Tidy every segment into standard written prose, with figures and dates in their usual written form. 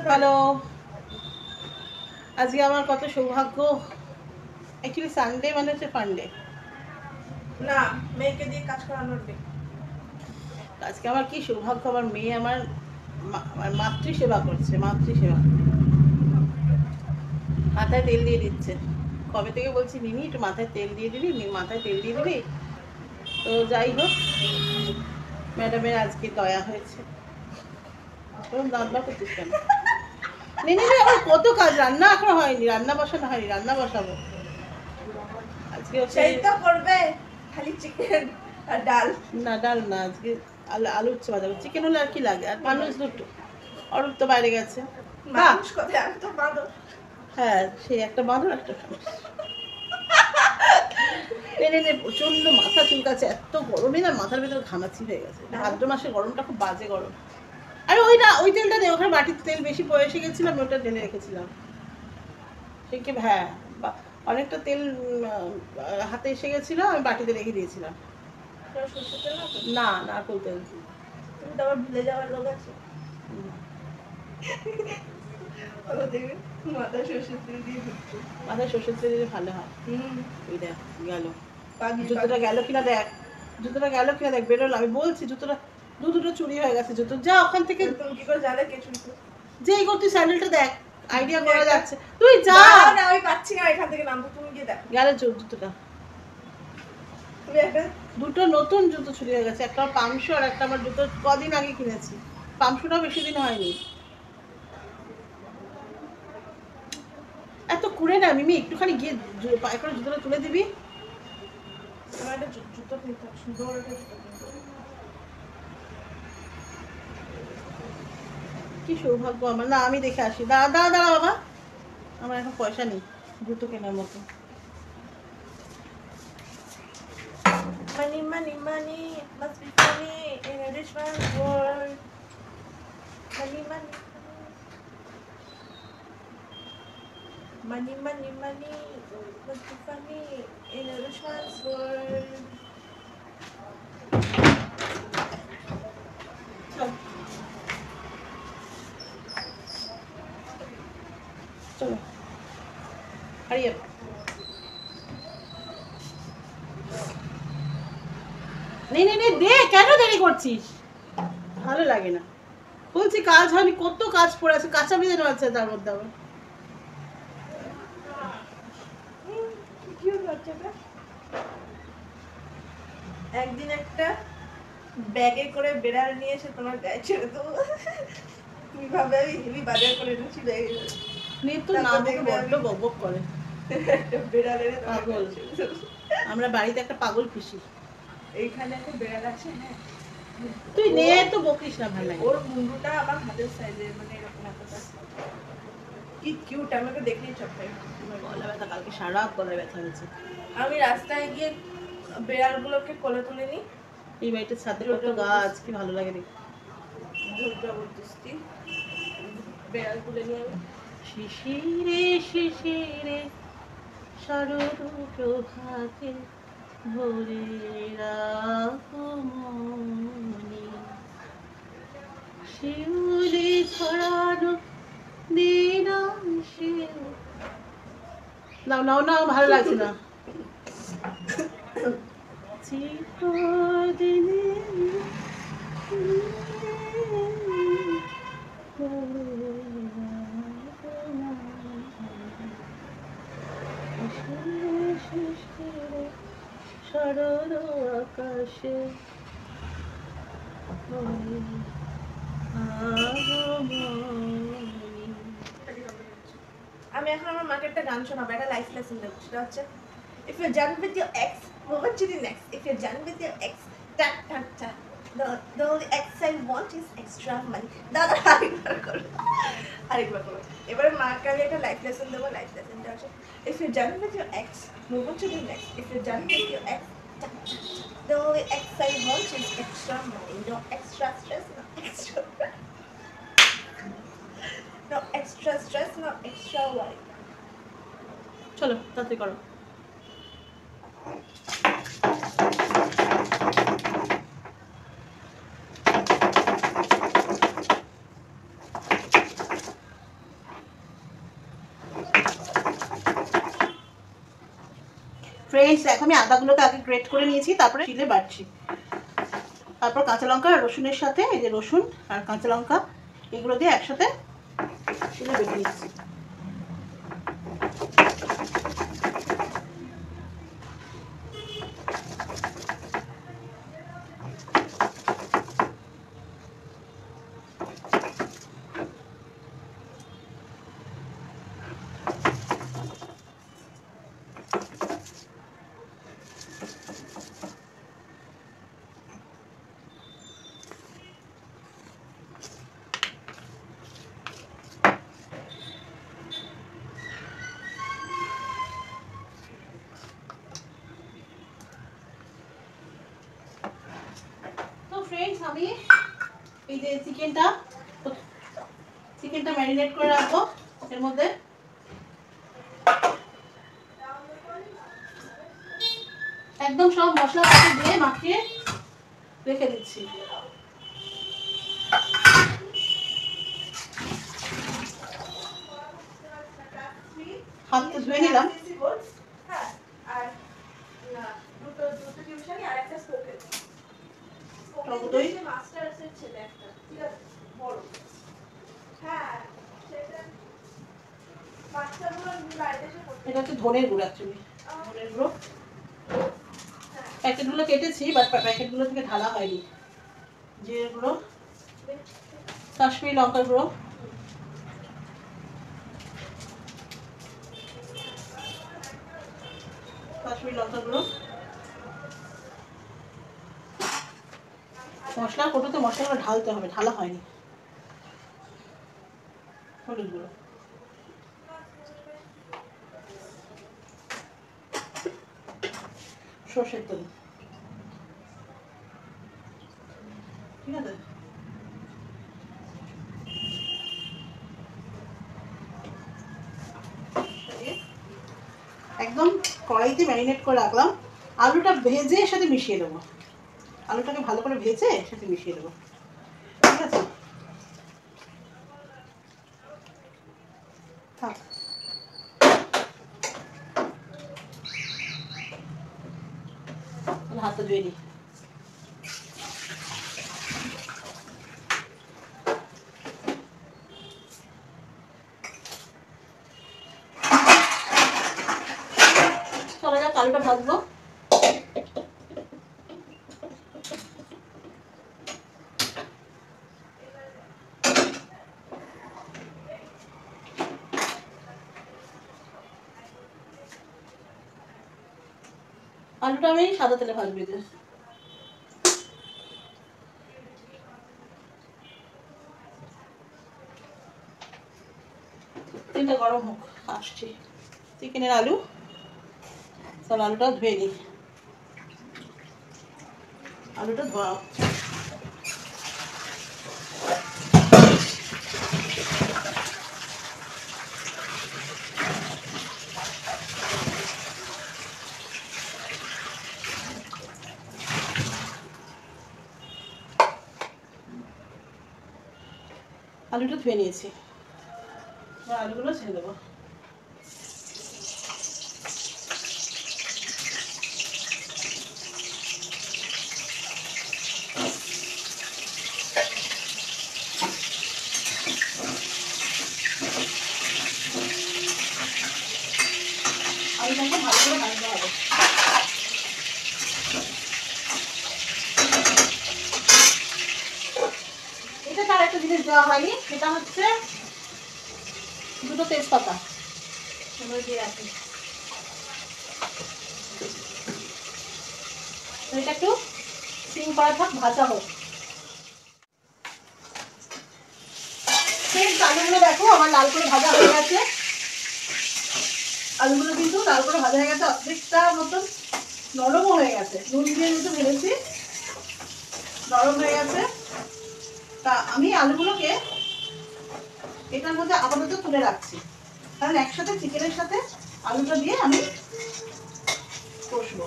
Hello, আজকে আমার কত সৌভাগ্য। অ্যাকচুয়ালি সানডে মানে হচ্ছে ফান্ডে। না, মেয়েকে দিয়ে কাজ করানোর দিন। আজকে আমার কি সৌভাগ্য, আমার মেয়ে আমার মাতৃসেবা করছে। মাতৃসেবা, মাথায় তেল দিয়ে দিচ্ছে। কবে থেকে বলছি মিনি একটু মাথায় তেল দিয়ে দিবি, মাথায় তেল দিয়ে দিবি। তো যাই হোক, ম্যাডামের আজকে দয়া হয়েছে। দাঁত বার করছিস কেন? নেই, আমার কত কাজ, রান্না এখনো হয়নি, রান্না বসানো হয়নি, রান্না বসাবো আজকে। সেই তো করবে, খালি চিকেন আর ডাল। না, ডাল না, আজকে আলু উচ্ছে বাজাবো। চিকেন হলে আর কি লাগে, আর মানুষ দুটো। অরূপ তো বাইরে গেছে। মানুষ কোথায়? আমি তো বাঁদর। হ্যাঁ, সেই একটা বাঁদর, একটা মানুষ। প্রচন্ড মাথা চুলকাচ্ছে, এত গরমে না মাথার ভেতর ঘামাচি হয়ে গেছে। ভাদ্র মাসের গরমটা খুব বাজে গরম। আরে ওই তেলটা দে, ওখানে বাটিতে তেল বেশি পড়ে এসে গেছিলাম, ওটা ঢেলে রেখেছিলাম। সেই কি, হ্যাঁ, অনেকটা তেল হাতে এসে গেছিল, আমি বাটিতে রেখে দিয়েছিলাম। না, নারকেল তেল। তুমি তো আবার ভুলে যাওয়ার লোক আছে। মাথায় সরষের তেল দিয়ে দিচ্ছি। মাথায় সরষের তেল দিলে ভালো হয়। ওই দেখ গেল, জুতোটা গেল কিনা দেখ, জুতোটা গেল কিনা দেখ, বেরোলো। আমি বলছি জুতোটা দুটো চুরি হয়ে গেছে জুতো। যা ওখান থেকে, তুমি কি করে জানে কে চুরি? যেই করতে স্যান্ডেলটা দেখ, আইডিয়া করা যাচ্ছে। তুই যা না, আমি পাচ্ছি না এখান থেকে নামবো, তুমি গিয়ে দেখো। গেল জুতোটা। তুমি একটা দুটো নতুন জুতো চুরি হয়ে গেছে, একটা পামশু আর একটা আমার জুতো কদিন আগে কিনেছি। পামশুটাও বেশি দিন হয়নি। এত কুড়ে না মিমি, একটুখানি গিয়ে পায়ে করে জুতোটা তুলে দিবি। আমার একটা জুতো কিনতে হবে, সুন্দর একটা জুতো কিনতে হবে। কি সৌভাগ্য আমার। না, আমি দেখে আসি। দাঁড়া বাবা, আমার এখন পয়সা নেই জুতো কেনার মতো। Money, money, money, must be funny in a rich man's world. Money, money, money, money, money, must be funny in a rich man's world. চলো, হারিয়ে নে দে। কেন দেরি করছিস? ভালো লাগে না, বলছি কাজ হয়নি, কত কাজ পড়ে আছে, কাঁচা বেঁধে আছে তার মধ্যে আবার। একদিন একটা ব্যাগে করে বেড়াল নিয়ে এসে তোমার গায়ে ছেড়ে দেবো। তুমি ভাবে আমি হেভি বাজার করে এনেছি ব্যাগে। নিতু না বড্ড বকবক করে। বেড়ালের পাগল। আমরা বাড়িতে একটা পাগল পুষি। এইখানে একটা বেড়াল আছে, হ্যাঁ। তুই নে তো, বকিস না, ভালো লাগে। ওর মুন্ডুটা আমার হাতের সাইজের, মানে এরকম এতটা। কি কিউট, আমাকে দেখলেই চোখে। গলা ব্যথা, কালকে সারা রাত গলায় ব্যথা হয়েছে। আমি রাস্তায় গিয়ে বেড়ালগুলোকে কোলে তুলে নিই। এই বাড়িটার ছাদে কত গাছ, কি ভালো লাগে দেখতে। জবরদস্তি বেড়াল তুলে নিয়ে আমি শিশিরে শিশিরে শরৎ প্রভাতে ভরে রাখো মনে, শিউলি ছড়ানো দিন আসে। নাও, ভালো লাগছে না। চিরদিনে শরৎ আকাশে আমি এখন আমার মাকে একটা গান শোনাবো, একটা লাইফ লেসন দেবো। সেটা হচ্ছে, if you're done with your ex, move on to the next. If you're done with your ex, tap tap tap. The only ex I want is extra money. দাদা আরেকবার করো। এবারে মাকে আমি একটা লাইফ লেসন দেবো। লাইফ লেসনটা হচ্ছে, if you're done with your ex, move on to the next. If you're done with your ex, tap tap tap. The only ex I want is extra money. No extra stress, no extra. No extra stress, no extra worry. চলো তাড়াতাড়ি করো। Friends দেখো আমি আদাগুলোকে আগে great করে নিয়েছি, তারপরে শিলে বাটছি। তারপর কাঁচা লঙ্কা আর রসুনের সাথে এই যে রসুন আর কাঁচা লঙ্কা এগুলো দিয়ে একসাথে শিলে বেটে নিচ্ছি। ফ্রেন্ডস আমি এই যে চিকেনটা ম্যারিনেট করে রাখবো এর মধ্যে। একদম সব মশলাপাতি দিয়ে মাখিয়ে রেখে দিচ্ছি। হাতটা ধুয়ে নিলাম। হ্যাঁ, আর দুটো টিউশনই আর একটা স্পোকেন। মাস্টার্সের ছেলে একটা, ঠিক আছে, বড়। হ্যাঁ, সেটা বাচ্চাগুলো বাইরে এসে করতে। এটা হচ্ছে ধনের গুঁড়ো, অ্যাকচুয়ালি ধনের গুঁড়ো। প্যাকেটগুলো কেটেছি বাট প্যাকেটগুলো থেকে ঢালা হয়নি। জিরে গুঁড়ো, কাশ্মীরি লঙ্কার গুঁড়ো, কাশ্মীরি লঙ্কার গুঁড়ো, মশলা কোটোতে মশলাগুলো ঢালতে হবে, ঢালা হয়নি। হলুদ গুঁড়ো, সর্ষের তেল, ঠিক আছে। একদম কড়াইতে ম্যারিনেট করে রাখলাম। আলুটা ভেজে এর সাথে মিশিয়ে দেবো, আলুটাকে ভালো করে ভেজে এর সাথে মিশিয়ে দেবো, ঠিক আছে। থাক, হাতটা ধুয়ে নিই। চলো যাক আলুটা ভাজবো। আলুটা আমি সাদা তেলে ভাজবো। তেলটা গরম হোক, আসছি। চিকেনের আলু, চল আলুটা ধুয়ে নিই। আলুটা ধোয়া, আলুটা ধুয়ে নিয়েছি, আলুগুলো ছেড়ে দেবো। আলুটাকে ভালো করে ভাজতে হবে। এটা তার একটা জিনিস দেওয়া হয়নি, সেটা হচ্ছে দুটো তেজপাতা দিয়ে রাখি। এটা একটু সিম করা থাক, ভাজা হোক। আলুগুলো দেখো আমার লাল করে ভাজা হয়ে গেছে। আলুগুলো কিন্তু লাল করে ভাজা হয়ে গেছে, অর্ধেকটা মতন নরমও হয়ে গেছে। নুন দিয়ে মতো ভেজেছি, নরম হয়ে গেছে। তা আমি আলুগুলোকে এটার মধ্যে আপাতত তুলে রাখছি, কারণ একসাথে চিকেনের সাথে আলুটা দিয়ে আমি কষবো।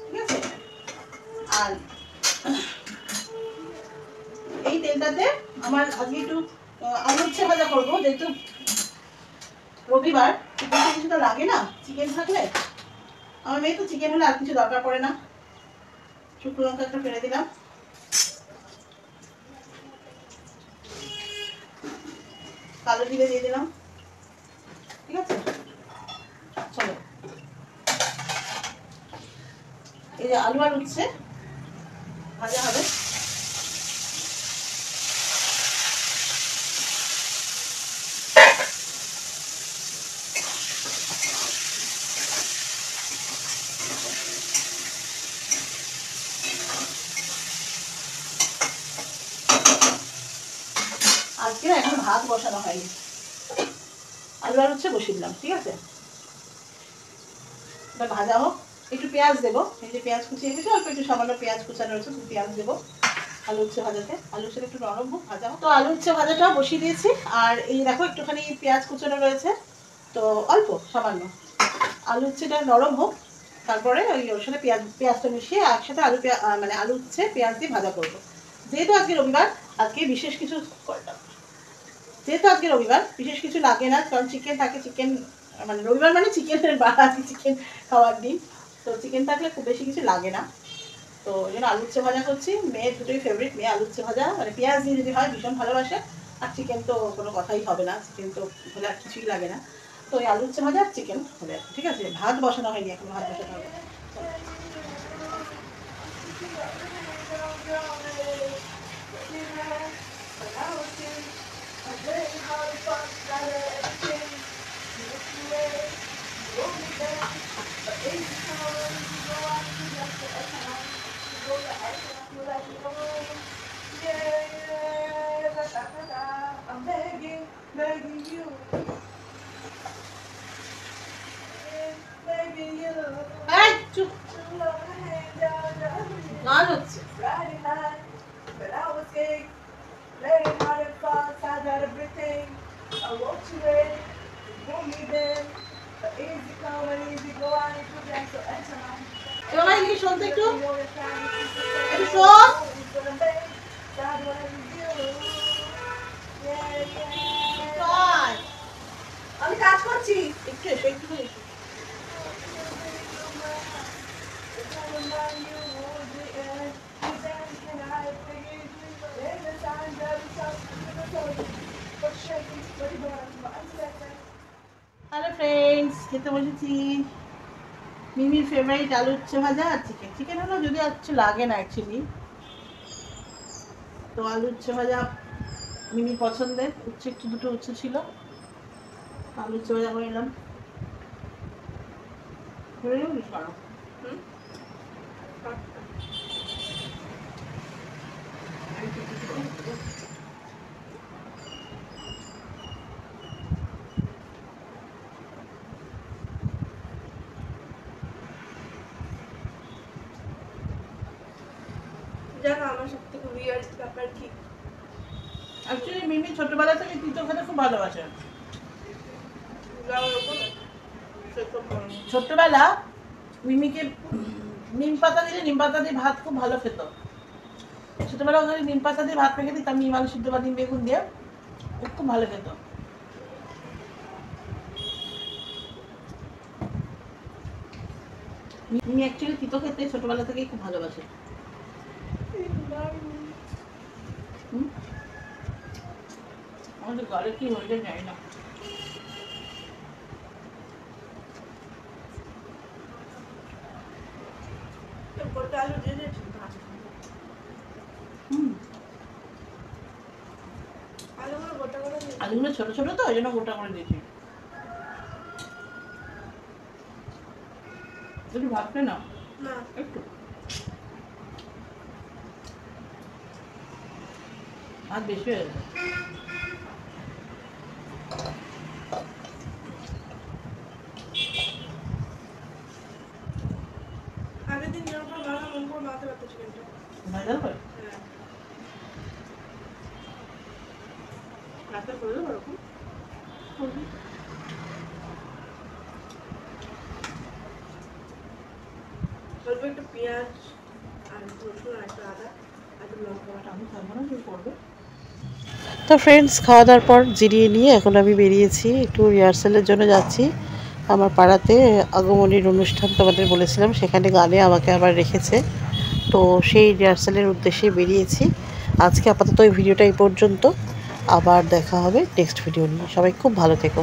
ঠিক আছে, আর এই তেলটাতে আমার আজকে একটু আলু উচ্ছে ভাজা করবো, যেহেতু রবিবার বেশি কিছু তো লাগে না চিকেন থাকলে। আমার মেয়ে তো চিকেন হলে আর কিছু দরকার পড়ে না। শুকনো লঙ্কা একটা ফেলে দিলাম, কালো জিরে দিয়ে দিলাম, ঠিক আছে। চলো, এই যে আলু আর উচ্ছে ভাজা হবে। আজকে না এখন ভাত বসানো হয়নি, আলু আর উচ্ছে বসিয়ে দিলাম, ঠিক আছে। এটা ভাজা হোক, একটু পেঁয়াজ দেবো, এই যে পেঁয়াজ কুচিয়ে রেখেছি, অল্প একটু সামান্য পেঁয়াজ কুচানো রয়েছে, পেঁয়াজ দেবো আলু উচ্ছে ভাজাতে। আলু উচ্ছে একটু নরম হোক, ভাজা হোক। তো আলু উচ্ছে ভাজাটাও বসিয়ে দিয়েছি। আর এই দেখো একটুখানি পেঁয়াজ কুচানো রয়েছে, তো অল্প সামান্য। আলু উচ্ছেটা নরম হোক, তারপরে ওর সাথে পেঁয়াজটা মিশিয়ে একসাথে মানে আলু উচ্ছে পেঁয়াজ দিয়ে ভাজা করবো। যেহেতু আজকে রবিবার, আজকে বিশেষ কিছু যেহেতু আজকে রবিবার বিশেষ কিছু লাগে না, কারণ চিকেন থাকে। চিকেন মানে রবিবার মানে চিকেনের বার, আজকে চিকেন খাওয়ার দিন, তো চিকেন থাকলে খুব বেশি কিছু লাগে না। তো ওই জন্য আলু উচ্ছে ভাজা করছি। মেয়ের দুটোই ফেভারিট, মেয়ে আলু উচ্ছে ভাজা মানে পেঁয়াজ দিয়ে যদি হয় ভীষণ ভালোবাসে। আর চিকেন তো কোনো কথাই হবে না, চিকেন তো হলে আর কিছুই লাগে না। তো ওই আলু উচ্ছে ভাজা আর চিকেন হলে, ঠিক আছে। ভাত বসানো হয়নি, এখন ভাত বসাতে হবে। I'm begging you, begging you এই চুপ, to love my hand down, গান হচ্ছে। riding high, but I was gay, playing hard and fast, I got everything. I walked away, you want me then, but easy come and easy go, I need to dance so enter my এবার English শুনতে একটু, একটু শোন। আমি কাজ করছি। একটু এসো, একটু এসো। হ্যালো ফ্রেন্ডস, খেতে বসেছি। মিমির ফেভারিট আলু উচ্ছে ভাজা আর চিকেন। চিকেন হলো যদি আর কিছু লাগে না অ্যাকচুয়ালি, তো আলু উচ্ছে ভাজা মিমির পছন্দের। উচ্ছে একটু দুটো উচ্ছে ছিল, আলু উচ্ছে ভাজা করে নিলাম। জানো আমার সব থেকে উইয়ার্ড ব্যাপার কি? অ্যাকচুয়ালি মিমি ছোটবেলা থেকে তিতো খেতে খুব ভালোবাসে। ছোট্টবেলা মিমিকে নিম পাতা দিলে নিম পাতা দিয়ে ভাত খুব ভালো খেত। ছোটবেলা ওখানে নিম পাতা দিয়ে ভাত মেখে দিতাম, নিম আলু সিদ্ধ বা নিম বেগুন দিয়ে, ও খুব ভালো খেত। মিমি অ্যাকচুয়ালি তিতো খেতে ছোটবেলা থেকেই খুব ভালোবাসে। আমাদের গালে কি হয়ে যায় না। গোটা আলু দিয়ে দিয়েছি আলুগুলো গোটা করে দিয়েছি। আলুগুলো ছোট ছোট তো ওই জন্য গোটা করে দিয়েছি। একটু ভাববে না না একটু ভাত বেশি হয়ে গেছে। আগের দিন যেরকম বানালাম মন করে বানাতে পারতো চিকেনটা। ভাজা করে হ্যাঁ রাতে করে দেবো ওরকম। অল্প একটু পেঁয়াজ আর রসুন আর একটা আদা আর একটু লঙ্কা বাটা। আমি থাকবো না, তুই করবে। তো ফ্রেন্ডস, খাওয়া দাওয়ার পর জিরিয়ে নিয়ে এখন আমি বেরিয়েছি, একটু রিহার্সালের জন্য যাচ্ছি। আমার পাড়াতে আগমনীর অনুষ্ঠান তোমাদের বলেছিলাম, সেখানে গানে আমাকে আবার রেখেছে। তো সেই রিহার্সালের উদ্দেশ্যে বেরিয়েছি। আজকে আপাতত এই ভিডিওটা এই পর্যন্ত, আবার দেখা হবে নেক্সট ভিডিও নিয়ে। সবাই খুব ভালো থেকো।